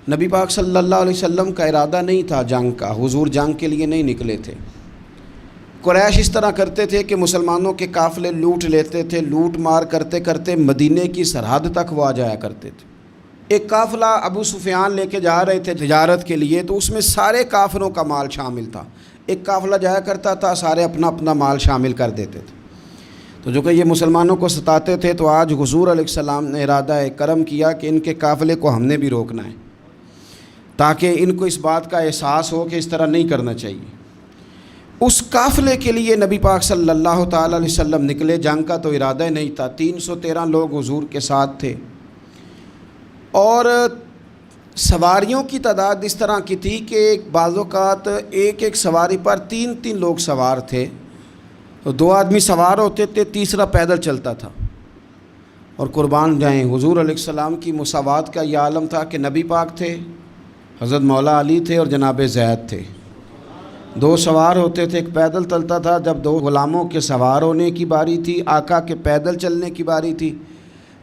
نبی پاک صلی اللہ علیہ وسلم کا ارادہ نہیں تھا جنگ کا، حضور جنگ کے لیے نہیں نکلے تھے۔ قریش اس طرح کرتے تھے کہ مسلمانوں کے قافلے لوٹ لیتے تھے، لوٹ مار کرتے کرتے مدینے کی سرحد تک وہ آ جایا کرتے تھے۔ ایک قافلہ ابو سفیان لے کے جا رہے تھے تجارت کے لیے، تو اس میں سارے کافروں کا مال شامل تھا۔ ایک قافلہ جایا کرتا تھا، سارے اپنا اپنا مال شامل کر دیتے تھے۔ تو جو کہ یہ مسلمانوں کو ستاتے تھے، تو آج حضور علیہ السلام نے ارادہ کرم کیا کہ ان کے قافلے کو ہم نے بھی روکنا ہے، تاکہ ان کو اس بات کا احساس ہو کہ اس طرح نہیں کرنا چاہیے۔ اس قافلے کے لیے نبی پاک صلی اللہ تعالی علیہ وسلم نکلے، جنگ کا تو ارادہ ہی نہیں تھا۔ 313 لوگ حضور کے ساتھ تھے، اور سواریوں کی تعداد اس طرح کی تھی کہ بعض اوقات ایک سواری پر 3 لوگ سوار تھے، 2 آدمی سوار ہوتے تھے، تیسرا پیدل چلتا تھا۔ اور قربان جائیں، حضور علیہ السلام کی مساوات کا یہ عالم تھا کہ نبی پاک تھے، حضرت مولا علی تھے اور جناب زید تھے۔ 2 سوار ہوتے تھے، ایک پیدل چلتا تھا۔ جب 2 غلاموں کے سوار ہونے کی باری تھی، آقا کے پیدل چلنے کی باری تھی،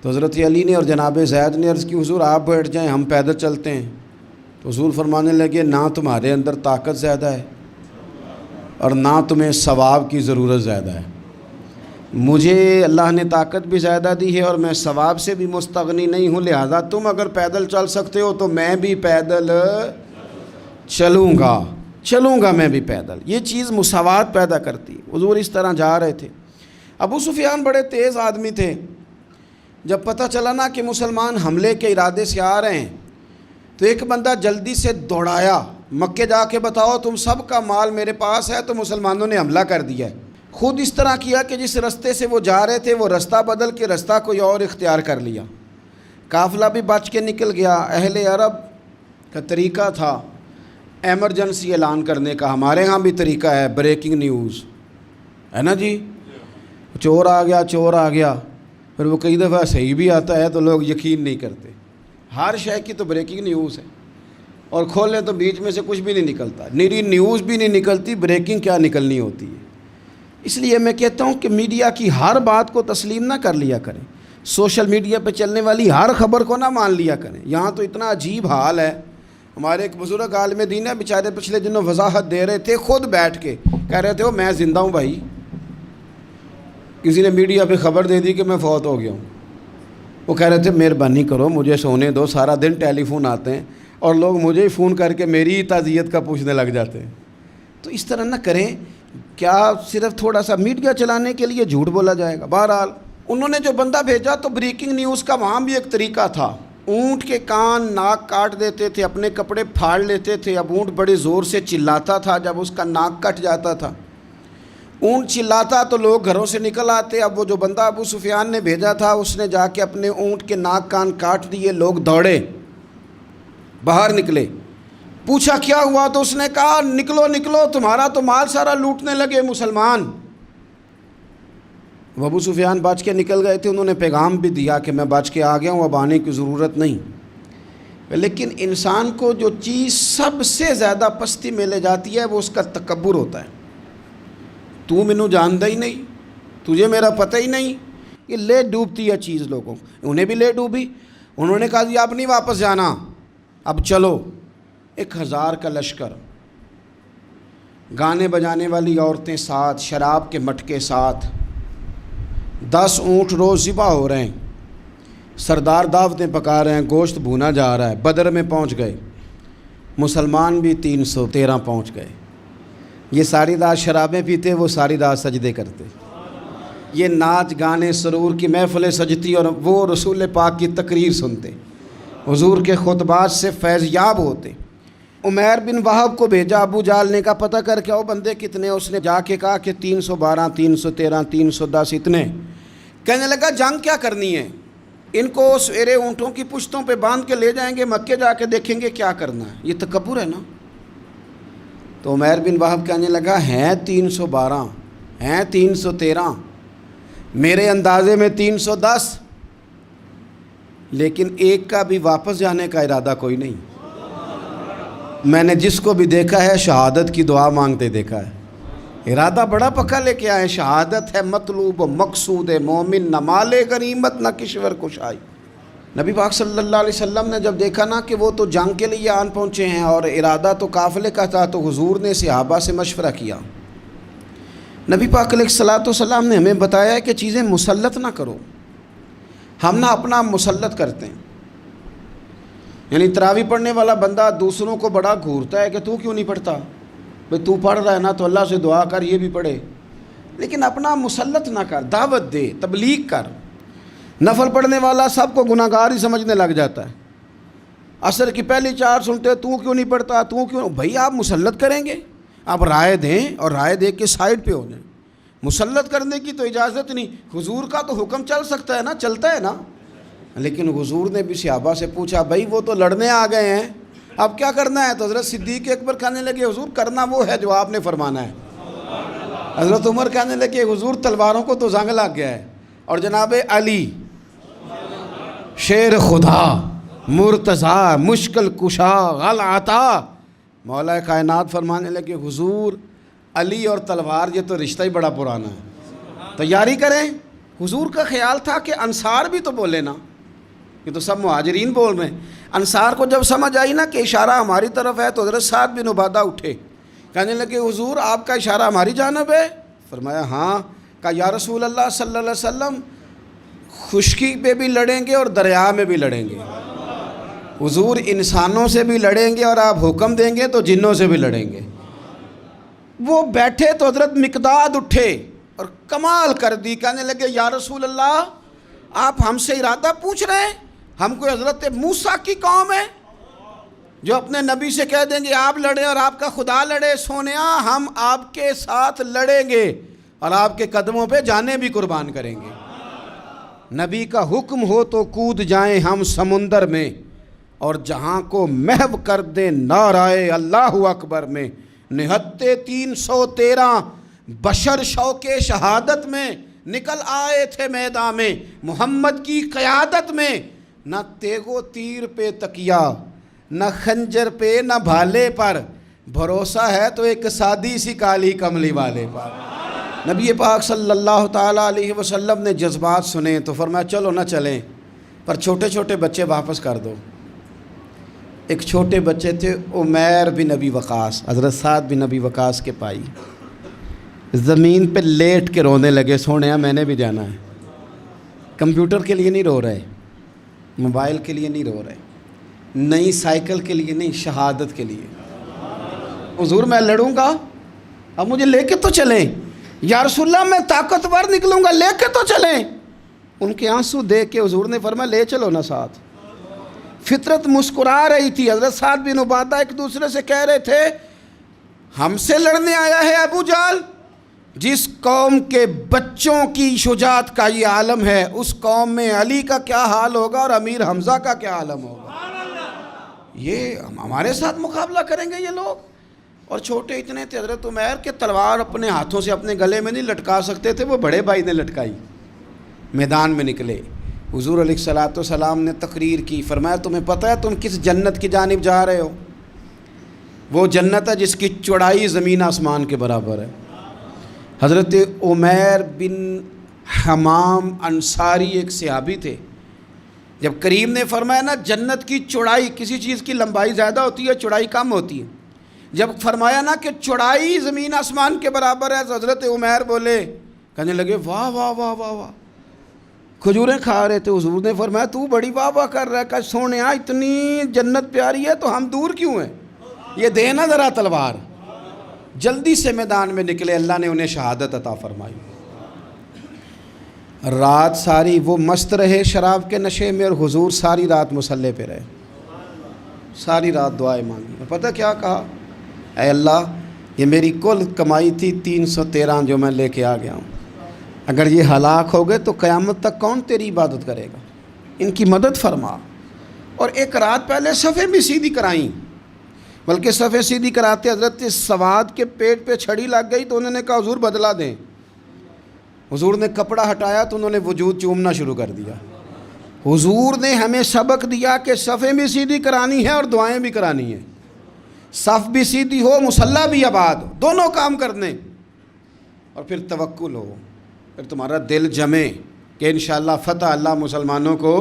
تو حضرت علی نے اور جناب زید نے عرض کی، حضور آپ بیٹھ جائیں، ہم پیدل چلتے ہیں۔ تو حضور فرمانے لگے، نہ تمہارے اندر طاقت زیادہ ہے اور نہ تمہیں ثواب کی ضرورت زیادہ ہے۔ مجھے اللہ نے طاقت بھی زیادہ دی ہے اور میں ثواب سے بھی مستغنی نہیں ہوں، لہذا تم اگر پیدل چل سکتے ہو تو میں بھی پیدل چلوں گا میں بھی پیدل۔ یہ چیز مساوات پیدا کرتی۔ حضور اس طرح جا رہے تھے۔ ابو سفیان بڑے تیز آدمی تھے۔ جب پتہ چلا نا کہ مسلمان حملے کے ارادے سے آ رہے ہیں، تو ایک بندہ جلدی سے دوڑایا، مکے جا کے بتاؤ تم سب کا مال میرے پاس ہے۔ تو مسلمانوں نے حملہ کر دیا ہے۔ خود اس طرح کیا کہ جس رستے سے وہ جا رہے تھے وہ رستہ بدل کے رستہ کوئی اور اختیار کر لیا۔ قافلہ بھی بچ کے نکل گیا۔ اہل عرب کا طریقہ تھا ایمرجنسی اعلان کرنے کا، ہمارے ہاں بھی طریقہ ہے، بریکنگ نیوز ہے نا جی، چور آ گیا، پھر وہ کئی دفعہ صحیح بھی آتا ہے تو لوگ یقین نہیں کرتے۔ ہر شے کی تو بریکنگ نیوز ہے، اور کھولیں تو بیچ میں سے کچھ بھی نہیں نکلتا، نیری نیوز بھی نہیں نکلتی، بریکنگ کیا نکلنی ہوتی ہے۔ اس لیے میں کہتا ہوں کہ میڈیا کی ہر بات کو تسلیم نہ کر لیا کریں، سوشل میڈیا پہ چلنے والی ہر خبر کو نہ مان لیا کریں۔ یہاں تو اتنا عجیب حال ہے، ہمارے ایک بزرگ عالم دین ہے، بیچارے پچھلے دنوں وضاحت دے رہے تھے، خود بیٹھ کے کہہ رہے تھے، میں زندہ ہوں بھائی، کسی نے میڈیا پہ خبر دے دی کہ میں فوت ہو گیا ہوں۔ وہ کہہ رہے تھے مہربانی کرو مجھے سونے دو، سارا دن ٹیلی فون آتے ہیں اور لوگ مجھے ہی فون کر کے میری ہی تعزیت کا پوچھنے لگ جاتے ہیں۔ تو اس طرح نہ کریں، کیا صرف تھوڑا سا میڈیا چلانے کے لیے جھوٹ بولا جائے گا؟ بہرحال انہوں نے جو بندہ بھیجا تو بریکنگ نیوز کا وہاں بھی ایک طریقہ تھا۔ اونٹ کے کان ناک کاٹ دیتے تھے، اپنے کپڑے پھاڑ لیتے تھے۔ اب اونٹ بڑے زور سے چلاتا تھا، جب اس کا ناک کٹ جاتا تھا، اونٹ چلاتا تو لوگ گھروں سے نکل آتے۔ اب وہ جو بندہ ابو سفیان نے بھیجا تھا، اس نے جا کے اپنے اونٹ کے ناک کان کاٹ دیے۔ لوگ دوڑے، باہر نکلے، پوچھا کیا ہوا؟ تو اس نے کہا نکلو تمہارا تو مال سارا لوٹنے لگے مسلمان۔ وہ ابو سفیان بچ کے نکل گئے تھے، انہوں نے پیغام بھی دیا کہ میں بچ کے آ گیا ہوں، اب آنے کی ضرورت نہیں۔ لیکن انسان کو جو چیز سب سے زیادہ پستی میں لے جاتی ہے وہ اس کا تکبر ہوتا ہے۔ تو مینوں جاندا ہی نہیں، تجھے میرا پتہ ہی نہیں، یہ لے ڈوبتی ہے چیز لوگوں کو۔ انہیں بھی لے ڈوبی، انہوں نے کہا جی اب نہیں واپس جانا، اب چلو۔ 1000 کا لشکر، گانے بجانے والی عورتیں ساتھ، شراب کے مٹکے ساتھ، 10 اونٹ روز ذبح ہو رہے ہیں، سردار دعوتیں پکا رہے ہیں، گوشت بھونا جا رہا ہے۔ بدر میں پہنچ گئے، مسلمان بھی 313 پہنچ گئے۔ یہ ساری رات شرابیں پیتے، وہ ساری رات سجدے کرتے، یہ ناچ گانے سرور کی محفلیں سجتی اور وہ رسول پاک کی تقریر سنتے، حضور کے خطبات سے فیض یاب ہوتے۔ عمیر بن وہب کو بھیجا ابو جہل نے کہا پتہ کر کے آؤ بندے کتنے۔ اس نے جا کے کہا کہ 312 313 310 اتنے۔ کہنے لگا جنگ کیا کرنی ہے، ان کو سویرے اونٹوں کی پشتوں پہ باندھ کے لے جائیں گے، مکے جا کے دیکھیں گے کیا کرنا ہے۔ یہ تکبر ہے نا۔ تو عمیر بن وہب کہنے لگا ہیں 312 ہیں 313، میرے اندازے میں 310، لیکن ایک کا بھی واپس جانے کا ارادہ کوئی نہیں۔ میں نے جس کو بھی دیکھا ہے شہادت کی دعا مانگتے دیکھا ہے، ارادہ بڑا پکا لے کے آئے، شہادت ہے مطلوب و مقصود مومن، نہ مال غنیمت نہ کشور کشائی۔ نبی پاک صلی اللہ علیہ وسلم نے جب دیکھا نا کہ وہ تو جنگ کے لیے آن پہنچے ہیں اور ارادہ تو قافلے کا تھا، تو حضور نے صحابہ سے مشورہ کیا۔ نبی پاک علیہ الصلوۃ والسلام نے ہمیں بتایا ہے کہ چیزیں مسلط نہ کرو، ہم نہ اپنا مسلط کرتے ہیں۔ یعنی تراویح پڑھنے والا بندہ دوسروں کو بڑا گھورتا ہے کہ تو کیوں نہیں پڑھتا، بھئی تو پڑھ رہا ہے نا تو اللہ سے دعا کر یہ بھی پڑھے، لیکن اپنا مسلط نہ کر، دعوت دے، تبلیغ کر۔ نفل پڑھنے والا سب کو گناہ گار ہی سمجھنے لگ جاتا ہے، عصر کی پہلی 4 سنتے تو کیوں نہیں پڑھتا، تو کیوں؟ بھئی آپ مسلط کریں گے، آپ رائے دیں اور رائے دے کے سائڈ پہ ہو جائیں۔ مسلط کرنے کی تو اجازت نہیں، حضور کا تو حکم چل سکتا ہے نا، چلتا ہے نا، لیکن حضور نے بھی صحابہ سے پوچھا بھائی وہ تو لڑنے آ گئے ہیں، اب کیا کرنا ہے؟ تو حضرت صدیق اکبر کہنے لگے حضور کرنا وہ ہے جو آپ نے فرمانا ہے۔ حضرت عمر کہنے لگے حضور تلواروں کو تو زنگ لگ گیا ہے، اور جناب علی شیر خدا مرتضیٰ مشکل کشا غل عطا مولا کائنات فرمانے لگے حضور علی اور تلوار یہ تو رشتہ ہی بڑا پرانا ہے، تیاری کریں۔ حضور کا خیال تھا کہ انصار بھی تو بولے نا، یہ تو سب مہاجرین بول رہے ہیں۔ انصار کو جب سمجھ آئی نا کہ اشارہ ہماری طرف ہے تو حضرت سعد بن عبادہ اٹھے، کہنے لگے حضور آپ کا اشارہ ہماری جانب ہے؟ فرمایا ہاں۔ کہا یا رسول اللہ صلی اللہ علیہ وسلم خشکی پہ بھی لڑیں گے اور دریا میں بھی لڑیں گے، حضور انسانوں سے بھی لڑیں گے اور آپ حکم دیں گے تو جنوں سے بھی لڑیں گے۔ وہ بیٹھے تو حضرت مقداد اٹھے اور کمال کر دی، کہنے لگے یا رسول اللہ آپ ہم سے ارادہ پوچھ رہے ہیں؟ ہم کوئی حضرت موسیٰ کی قوم ہے جو اپنے نبی سے کہہ دیں گے آپ لڑیں اور آپ کا خدا لڑے؟ سونیا ہم آپ کے ساتھ لڑیں گے اور آپ کے قدموں پہ جانیں بھی قربان کریں گے۔ نبی کا حکم ہو تو کود جائیں ہم سمندر میں اور جہاں کو محو کر دیں نعرہ اللہ اکبر میں۔ نہتے 313 بشر شوق شہادت میں نکل آئے تھے میدان میں، محمد کی قیادت میں نہ تیغ و تیر پہ تکیہ، نہ خنجر پہ نہ بھالے پر، بھروسہ ہے تو ایک سادی سی کالی کملی والے پر۔ نبی پاک صلی اللہ تعالیٰ علیہ وسلم نے جذبات سنے تو فرمایا چلو نہ چلیں، پر چھوٹے چھوٹے بچے واپس کر دو۔ ایک چھوٹے بچے تھے عمیر بن ابی وقاص، حضرت سعد بن ابی وقاص کے بھائی، زمین پہ لیٹ کے رونے لگے، سونے میں نے بھی جانا ہے۔ کمپیوٹر کے لیے نہیں رو رہے، موبائل کے لیے نہیں رو رہے، نئی سائیکل کے لیے نہیں، شہادت کے لیے۔ حضور میں لڑوں گا، اب مجھے لے کے تو چلیں، یا رسول اللہ میں طاقتور نکلوں گا، لے کے تو چلیں۔ ان کے آنسو دیکھ کے حضور نے فرمایا لے چلو نا ساتھ۔ فطرت مسکرا رہی تھی، حضرت سعد بن عبادہ ایک دوسرے سے کہہ رہے تھے ہم سے لڑنے آیا ہے ابو جہل، جس قوم کے بچوں کی شجاعت کا یہ عالم ہے اس قوم میں علی کا کیا حال ہوگا اور امیر حمزہ کا کیا عالم ہوگا۔ یہ ہمارے ساتھ مقابلہ کریں گے یہ لوگ؟ اور چھوٹے اتنے تھے حضرت عمیر کے تلوار اپنے ہاتھوں سے اپنے گلے میں نہیں لٹکا سکتے تھے، وہ بڑے بھائی نے لٹکائی، میدان میں نکلے۔ حضور علیہ الصلوۃ والسلام نے تقریر کی، فرمایا تمہیں پتہ ہے تم کس جنت کی جانب جا رہے ہو؟ وہ جنت ہے جس کی چوڑائی زمین آسمان کے برابر ہے۔ حضرت عمیر بن حمام انصاری ایک صحابی تھے، جب کریم نے فرمایا نا جنت کی چوڑائی، کسی چیز کی لمبائی زیادہ ہوتی ہے چوڑائی کم ہوتی ہے، جب فرمایا نا کہ چوڑائی زمین آسمان کے برابر ہے تو حضرت عمیر بولے، کہنے لگے واہ واہ واہ واہ واہ، کھجوریں کھا رہے تھے۔ حضور نے فرمایا تو بڑی واہ واہ کر رہا ہے، کہ سونیا اتنی جنت پیاری ہے تو ہم دور کیوں ہیں، یہ دینا ذرا تلوار۔ جلدی سے میدان میں نکلے، اللہ نے انہیں شہادت عطا فرمائی۔ رات ساری وہ مست رہے شراب کے نشے میں، اور حضور ساری رات مصلی پہ رہے، ساری رات دعائیں مانگی۔ پتہ کیا کہا؟ اے اللہ یہ میری کل کمائی تھی 313 جو میں لے کے آ گیا ہوں، اگر یہ ہلاک ہو گئے تو قیامت تک کون تیری عبادت کرے گا، ان کی مدد فرما۔ اور ایک رات پہلے صفیں بھی سیدھی کرائیں، بلکہ صفیں سیدھی کراتے حضرت سواد کے پیٹ پہ چھڑی لگ گئی تو انہوں نے کہا حضور بدلا دیں۔ حضور نے کپڑا ہٹایا تو انہوں نے وجود چومنا شروع کر دیا۔ حضور نے ہمیں سبق دیا کہ صفیں بھی سیدھی کرانی ہے اور دعائیں بھی کرانی ہیں، صف بھی سیدھی ہو مصلی بھی آباد ہو، دونوں کام کرنے، اور پھر توکل ہو، پھر تمہارا دل جمے کہ انشاءاللہ فتح اللہ مسلمانوں کو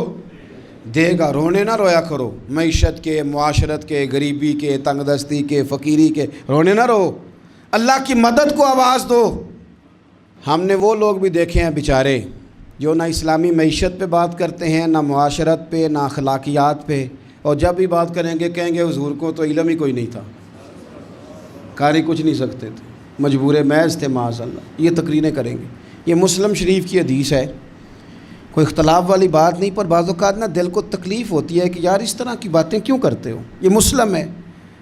دے گا. رونے نہ رویا کرو, معیشت کے, معاشرت کے, غریبی کے, تنگ دستی کے, فقیری کے رونے نہ رو. اللہ کی مدد کو آواز دو. ہم نے وہ لوگ بھی دیکھے ہیں بیچارے جو نہ اسلامی معیشت پہ بات کرتے ہیں, نہ معاشرت پہ, نہ اخلاقیات پہ, اور جب بھی بات کریں گے کہیں گے حضور کو تو علم ہی کوئی نہیں تھا, قاری کچھ نہیں سکتے تھے, مجبور محض تھے معاذ اللہ. یہ تقریریں کریں گے. یہ مسلم شریف کی حدیث ہے, کوئی اختلاف والی بات نہیں, پر بعض اوقات نا دل کو تکلیف ہوتی ہے کہ یار اس طرح کی باتیں کیوں کرتے ہو. یہ مسلم ہے.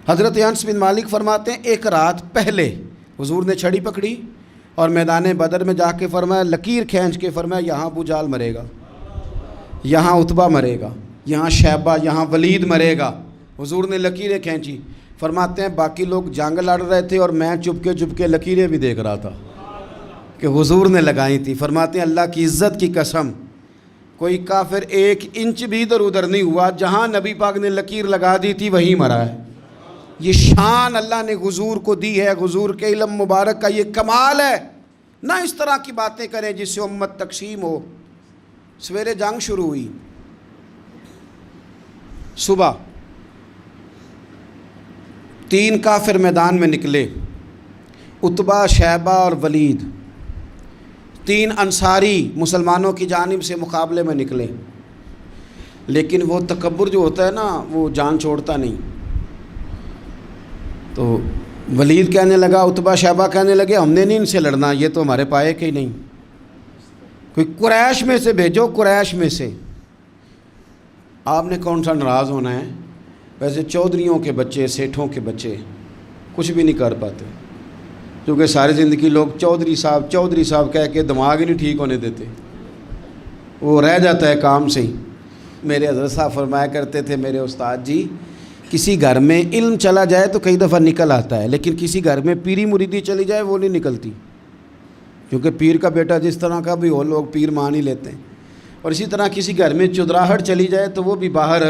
حضرت انس بن مالک فرماتے ہیں ایک رات پہلے حضور نے چھڑی پکڑی اور میدان بدر میں جا کے فرمایا, لکیر کھینچ کے فرمایا یہاں ابو جہل مرے گا, یہاں عتبہ مرے گا, یہاں شیبہ, یہاں ولید مرے گا. حضور نے لکیریں کھینچی. فرماتے ہیں باقی لوگ جنگ لڑ رہے تھے اور میں چپ کے لکیریں بھی دیکھ رہا تھا کہ حضور نے لگائی تھی. فرماتے ہیں اللہ کی عزت کی قسم کوئی کافر 1 انچ بھی ادھر ادھر نہیں ہوا, جہاں نبی پاک نے لکیر لگا دی تھی وہیں مرا ہے. یہ شان اللہ نے حضور کو دی ہے, حضور کے علم مبارک کا یہ کمال ہے. نہ اس طرح کی باتیں کریں جس سے امت تقسیم ہو. سویرے جنگ شروع ہوئی, صبح 3 کافر میدان میں نکلے, عتبہ, شیبہ اور ولید. 3 انصاری مسلمانوں کی جانب سے مقابلے میں نکلے, لیکن وہ تکبر جو ہوتا ہے نا وہ جان چھوڑتا نہیں. تو ولید کہنے لگا, عتبہ شیبہ کہنے لگے ہم نے نہیں ان سے لڑنا, یہ تو ہمارے پائے کے ہی نہیں, کوئی قریش میں سے بھیجو, قریش میں سے. آپ نے کون سا ناراض ہونا ہے, ویسے چودھریوں کے بچے, سیٹھوں کے بچے کچھ بھی نہیں کر پاتے, کیونکہ ساری زندگی لوگ چودھری صاحب کہہ کے دماغ ہی نہیں ٹھیک ہونے دیتے, وہ رہ جاتا ہے کام سے ہی. میرے حضرت صاحب فرمایا کرتے تھے, میرے استاد جی, کسی گھر میں علم چلا جائے تو کئی دفعہ نکل آتا ہے, لیکن کسی گھر میں پیری مریدی چلی جائے وہ نہیں نکلتی, کیونکہ پیر کا بیٹا جس طرح کا بھی ہو لوگ پیر مان ہی لیتے ہیں. اور اسی طرح کسی گھر میں چودراہٹ چلی جائے تو وہ بھی باہر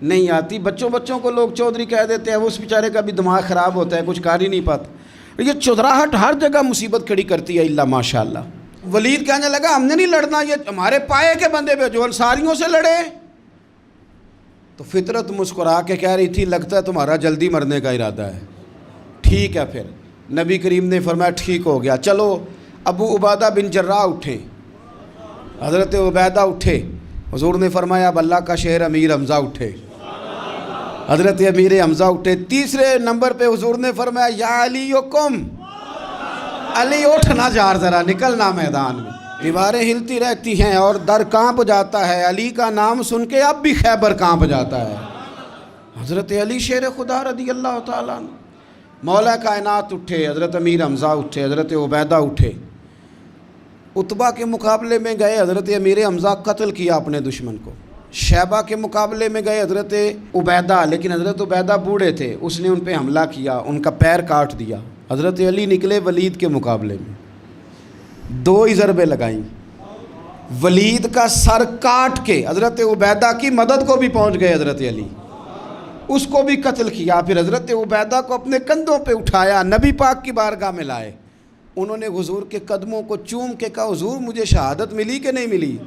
نہیں آتی. بچوں کو لوگ چودھری کہہ دیتے ہیں, وہ اس بیچارے کا بھی دماغ خراب ہوتا ہے, کچھ کر ہی نہیں پاتا. یہ چودراہٹ ہر جگہ مصیبت کھڑی کرتی ہے, اللہ ماشاء اللہ. ولید کہنے لگا ہم نے نہیں لڑنا, یہ ہمارے پائے کے بندے پہ جو انصاریوں سے لڑے. تو فطرت مسکرا کے کہہ رہی تھی لگتا ہے تمہارا جلدی مرنے کا ارادہ ہے. ٹھیک ہے. پھر نبی کریم نے فرمایا ٹھیک ہو گیا, چلو. ابو عبیدہ بن جراح اٹھے, حضرت عبیدہ اٹھے. حضور نے فرمایا اب اللہ کا شہر امیر حمزہ اٹھے. حضرت امیر حمزہ اٹھے. تیسرے نمبر پہ حضور نے فرمایا یا علی یکم, علی اٹھنا جار, ذرا نکلنا میدان میں. دیواریں ہلتی رہتی ہیں اور در کانپ جاتا ہے, علی کا نام سن کے اب بھی خیبر کانپ جاتا ہے. حضرت علی شیر خدا رضی اللہ تعالیٰ عنہ. مولا کائنات اٹھے, حضرت امیر حمزہ اٹھے, حضرت عبیدہ اٹھے. عتبہ کے مقابلے میں گئے, حضرت امیر حمزہ قتل کیا اپنے دشمن کو. شیبہ کے مقابلے میں گئے حضرت عبیدہ, لیکن حضرت عبیدہ بوڑھے تھے, اس نے ان پہ حملہ کیا, ان کا پیر کاٹ دیا. حضرت علی نکلے ولید کے مقابلے میں, 2 ہی ضربیں لگائیں, ولید کا سر کاٹ کے حضرت عبیدہ کی مدد کو بھی پہنچ گئے حضرت علی, اس کو بھی قتل کیا. پھر حضرت عبیدہ کو اپنے کندھوں پہ اٹھایا, نبی پاک کی بارگاہ میں لائے. انہوں نے حضور کے قدموں کو چوم کے کہا حضور مجھے شہادت ملی کہ نہیں ملی؟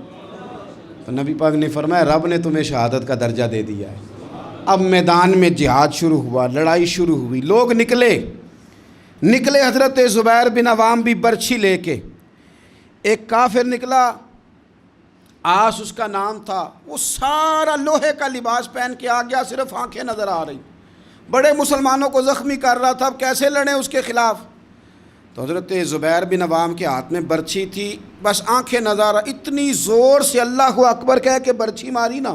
تو نبی پاک نے فرمایا رب نے تمہیں شہادت کا درجہ دے دیا ہے. اب میدان میں جہاد شروع ہوا, لڑائی شروع ہوئی, لوگ نکلے. حضرت زبیر بن عوام بھی برچھی لے کے. ایک کافر نکلا, آس اس کا نام تھا, وہ سارا لوہے کا لباس پہن کے آ گیا, صرف آنکھیں نظر آ رہی, بڑے مسلمانوں کو زخمی کر رہا تھا. اب کیسے لڑیں اس کے خلاف؟ تو حضرت زبیر بن عوام کے ہاتھ میں برچھی تھی, بس آنکھیں نظر آ, اتنی زور سے اللہ اکبر کہہ کے برچھی ماری نا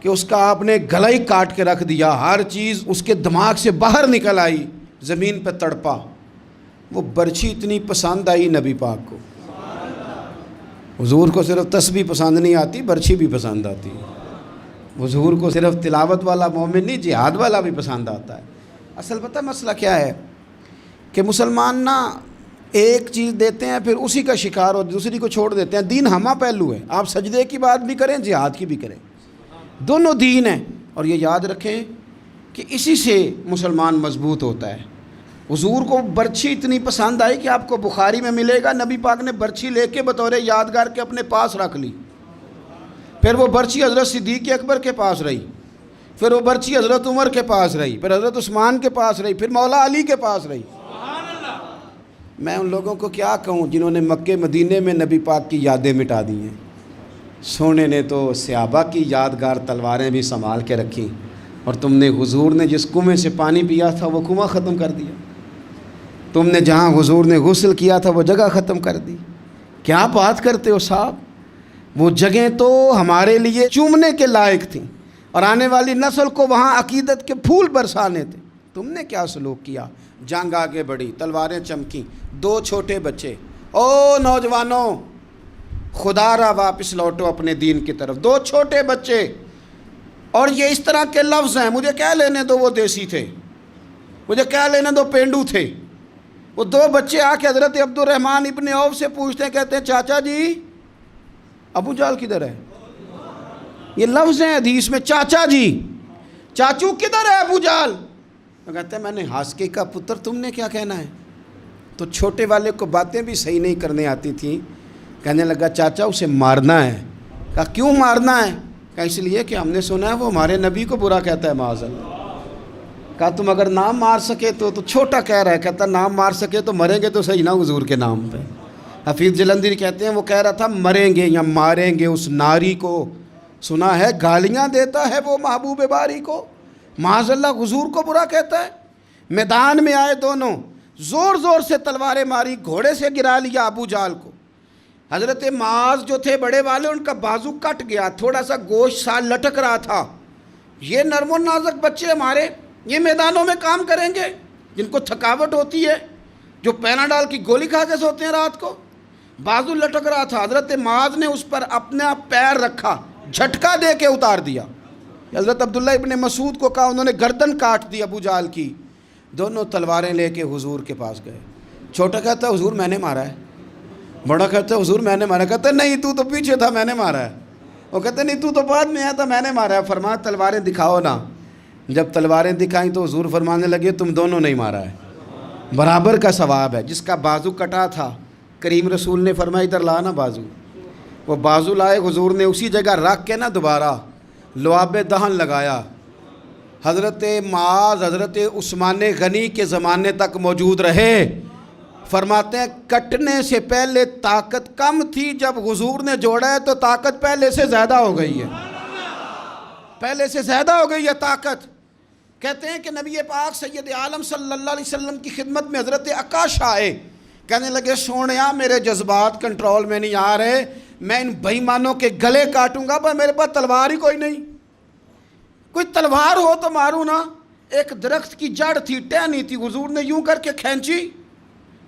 کہ اس کا آپ نے گلا ہی کاٹ کے رکھ دیا, ہر چیز اس کے دماغ سے باہر نکل آئی, زمین پہ تڑپا. وہ برچھی اتنی پسند آئی نبی پاک کو. حضور کو صرف تسبیح پسند نہیں آتی, برچھی بھی پسند آتی. حضور کو صرف تلاوت والا مومن نہیں, جہاد والا بھی پسند آتا ہے. اصل پتہ مسئلہ کیا ہے کہ مسلمان نا ایک چیز دیتے ہیں پھر اسی کا شکار اور دوسری کو چھوڑ دیتے ہیں. دین ہمہ پہلو ہے, آپ سجدے کی بات بھی کریں, جہاد کی بھی کریں, دونوں دین ہیں. اور یہ یاد رکھیں کہ اسی سے مسلمان مضبوط ہوتا ہے. حضور کو برچھی اتنی پسند آئی کہ آپ کو بخاری میں ملے گا, نبی پاک نے برچھی لے کے بطور یادگار کے اپنے پاس رکھ لی. پھر وہ برچی حضرت صدیق اکبر کے پاس رہی، پھر وہ برچی حضرت عمر کے پاس رہی، پھر حضرت عثمان کے پاس رہی، پھر مولا علی کے پاس رہی۔ میں ان لوگوں کو کیا کہوں جنہوں نے مکے مدینے میں نبی پاک کی یادیں مٹا دی ہیں۔ سونے نے تو صحابہ کی یادگار تلواریں بھی سنبھال کے رکھی، اور تم نے حضور نے جس کنویں سے پانی پیا تھا وہ کنواں ختم کر دیا، تم نے جہاں حضور نے غسل کیا تھا وہ جگہ ختم کر دی۔ کیا بات کرتے ہو صاحب، وہ جگہیں تو ہمارے لیے چومنے کے لائق تھیں اور آنے والی نسل کو وہاں عقیدت کے پھول برسانے تھے۔ تم نے کیا سلوک کیا؟ جنگ آگے بڑھی، تلواریں چمکیں، 2 چھوٹے بچے، او نوجوانوں خدا را واپس لوٹو اپنے دین کی طرف، 2 چھوٹے بچے، اور یہ اس طرح کے لفظ ہیں، مجھے کیا لینے دو وہ دیسی تھے، مجھے کیا لینے دو پینڈو تھے۔ وہ 2 بچے آ کے حضرت عبد الرحمن ابن عوف سے پوچھتے ہیں، کہتے ہیں چاچا جی ابو جہل کدھر ہے؟ یہ لفظ ہیں حدیث میں، چاچا جی، چاچو کدھر ہے ابو جہل؟ وہ کہتے ہیں میں نے ہاسکے کا پتر، تم نے کیا کہنا ہے؟ تو چھوٹے والے کو باتیں بھی صحیح نہیں کرنے آتی تھیں، کہنے لگا چاچا اسے مارنا ہے۔ کہا کیوں مارنا ہے؟ کہا اس لیے کہ ہم نے سنا ہے وہ ہمارے نبی کو برا کہتا ہے معاذ اللہ۔ کہا تم اگر نام مار سکے تو چھوٹا کہہ رہا ہے، کہتا نام مار سکے تو مریں گے تو صحیح نا حضور کے نام پہ۔ حفیظ جلندری کہتے ہیں وہ کہہ رہا تھا مریں گے یا ماریں گے اس ناری کو، سنا ہے گالیاں دیتا ہے وہ محبوب باری کو، معاذ اللہ حضور کو برا کہتا ہے۔ میدان میں آئے دونوں، زور زور سے تلواریں ماری، گھوڑے سے گرا لیا ابو جہل کو۔ حضرت معاذ جو تھے بڑے والے، ان کا بازو کٹ گیا، تھوڑا سا گوشت سا لٹک رہا تھا۔ یہ نرم و نازک بچے ہمارے، یہ میدانوں میں کام کریں گے؟ جن کو تھکاوٹ ہوتی ہے، جو پیناڈال کی گولی کھا کے سوتے ہیں رات کو، بازو لٹک رہا تھا۔ حضرت معاذ نے اس پر اپنا پیر رکھا، جھٹکا دے کے اتار دیا۔ حضرت عبداللہ ابن مسعود کو کہا، انہوں نے گردن کاٹ دی ابو جہل کی۔ دونوں تلواریں لے کے حضور کے پاس گئے۔ چھوٹا کہتا ہے حضور میں نے مارا ہے، بڑا کہتا ہے حضور میں نے مارا ہے۔ کہتا ہے نہیں تو پیچھے تھا، میں نے مارا ہے۔ وہ کہتے نہیں تو بعد میں آیا تھا، میں نے مارا ہے۔ فرمایا تلواریں دکھاؤ نا۔ جب تلواریں دکھائیں تو حضور فرمانے لگے تم دونوں نہیں مارا ہے، برابر کا ثواب ہے۔ جس کا بازو کٹا تھا کریم رسول نے فرمایا ادھر لا نا بازو، وہ بازو لائے، حضور نے اسی جگہ رکھ کے نا دوبارہ لعاب دہن لگایا۔ حضرت معاذ حضرت عثمان غنی کے زمانے تک موجود رہے۔ فرماتے ہیں کٹنے سے پہلے طاقت کم تھی، جب حضور نے جوڑا ہے تو طاقت پہلے سے زیادہ ہو گئی ہے، پہلے سے زیادہ ہو گئی ہے طاقت۔ کہتے ہیں کہ نبی پاک سید عالم صلی اللہ علیہ وسلم کی خدمت میں حضرت عکاشہ آئے، کہنے لگے سونیا میرے جذبات کنٹرول میں نہیں آ رہے، میں ان بے ایمانوں کے گلے کاٹوں گا، پر میرے پاس تلوار ہی کوئی نہیں، کوئی تلوار ہو تو ماروں نا۔ ایک درخت کی جڑ تھی، ٹہنی تھی، حضور نے یوں کر کے کھینچی،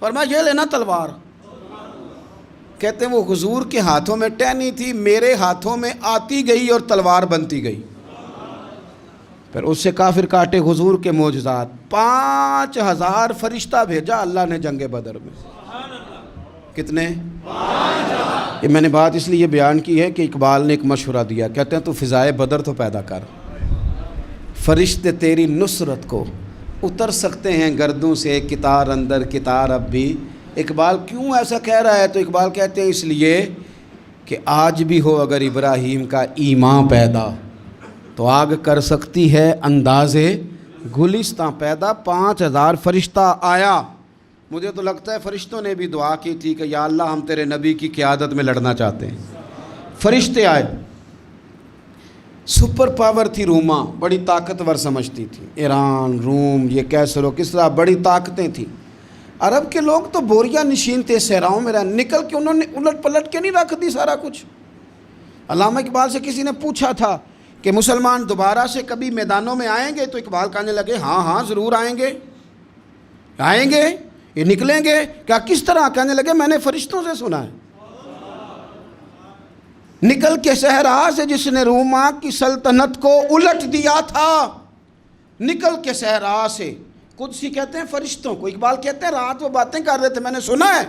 فرمایا یہ لینا تلوار۔ کہتے ہیں وہ حضور کے ہاتھوں میں ٹہنی تھی، میرے ہاتھوں میں آتی گئی اور تلوار بنتی گئی۔ پھر اس سے کافر کاٹے حضور کے معجزات۔ 5000 فرشتہ بھیجا اللہ نے جنگ بدر میں۔ کتنے؟ یہ میں نے بات اس لیے بیان کی ہے کہ اقبال نے ایک مشورہ دیا، کہتے ہیں تو فضائے بدر تو پیدا کر، فرشتے تیری نصرت کو اتر سکتے ہیں گردوں سے، کتار اندر کتار اب بھی۔ اقبال کیوں ایسا کہہ رہا ہے؟ تو اقبال کہتے ہیں اس لیے کہ آج بھی ہو اگر ابراہیم کا ایمان پیدا تو آگ کر سکتی ہے انداز گلستاں پیدا۔ 5000 فرشتہ آیا۔ مجھے تو لگتا ہے فرشتوں نے بھی دعا کی تھی کہ یا اللہ ہم تیرے نبی کی قیادت میں لڑنا چاہتے ہیں۔ فرشتے آئے، سپر پاور تھی روما، بڑی طاقتور سمجھتی تھی، ایران، روم، یہ کیسر و کسرا، بڑی طاقتیں تھیں۔ عرب کے لوگ تو بوریا نشین تھے، صحراؤں میں نکل کے انہوں نے الٹ پلٹ کے نہیں رکھ دی سارا کچھ۔ علامہ اقبال سے کسی نے پوچھا تھا کہ مسلمان دوبارہ سے کبھی میدانوں میں آئیں گے؟ تو اقبال کہنے لگے ہاں ہاں ضرور آئیں گے، آئیں گے، یہ نکلیں گے۔ کیا کس طرح؟ کہنے لگے میں نے فرشتوں سے سنا ہے، نکل کے صحرا سے جس نے روما کی سلطنت کو الٹ دیا تھا، نکل کے صحرا سے، قدسی کہتے ہیں فرشتوں کو، اقبال کہتے ہیں رات وہ باتیں کر رہے تھے میں نے سنا ہے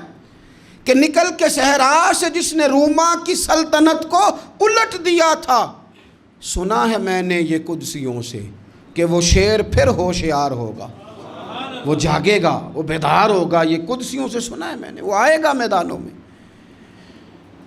کہ نکل کے صحرا سے جس نے روما کی سلطنت کو الٹ دیا تھا، سنا ہے میں نے یہ قدسیوں سے کہ وہ شیر پھر ہوشیار ہوگا، وہ جاگے گا، وہ بیدار ہوگا، یہ قدسیوں سے سنا ہے میں نے، وہ آئے گا میدانوں میں۔